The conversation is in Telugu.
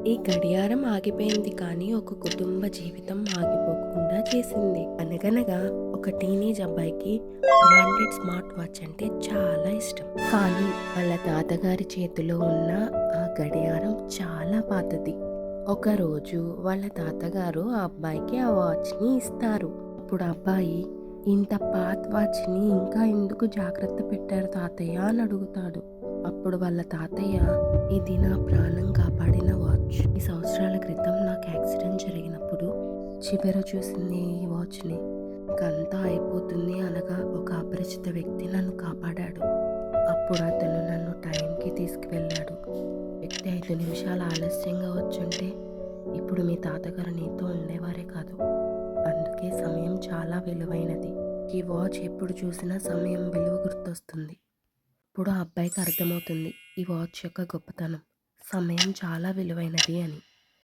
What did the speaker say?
ఈ గడియారం ఆగిపోయింది కానీ ఒక కుటుంబ జీవితం ఆగిపోకుండా చేసింది. అనగనగా ఒక టీనేజ్ అబ్బాయికి బ్రాండెడ్ స్మార్ట్ వాచ్ అంటే చాలా ఇష్టం. కానీ వాళ్ళ తాతగారి చేతిలో ఉన్న ఆ గడియారం చాలా పాతది. ఒకరోజు వాళ్ళ తాతగారు ఆ అబ్బాయికి ఆ వాచ్‌ని ఇస్తారు. అప్పుడు ఆ అబ్బాయి, "ఇంత పాత వాచ్‌ని ఇంకా ఎందుకు జాగ్రత్త పెట్టారు తాతయ్య" అని అడుగుతాడు. అప్పుడు వాళ్ళ తాతయ్య, "ఇది నా ప్రాణం కాపాడిన వాచ్. ఈ సంవత్సరాల క్రితం నాకు యాక్సిడెంట్ జరిగినప్పుడు చివర చూసింది ఈ వాచ్‌ని. ఇంకంతా అయిపోతుంది అనగా ఒక అపరిచిత వ్యక్తి నన్ను కాపాడాడు. అప్పుడు అతను నన్ను టైంకి తీసుకువెళ్ళాడు. వ్యక్తి 5 నిమిషాలు ఆలస్యంగా వచ్చుంటే ఇప్పుడు మీ తాతగారు నీతో ఉండేవారే కాదు. అందుకే సమయం చాలా విలువైనది. ఈ వాచ్ ఎప్పుడు చూసినా సమయం విలువ గుర్తొస్తుంది." ఇప్పుడు ఆ అబ్బాయికి అర్థమవుతుంది ఈ వాచ్ యొక్క గొప్పతనం. సమయం చాలా విలువైనది అని.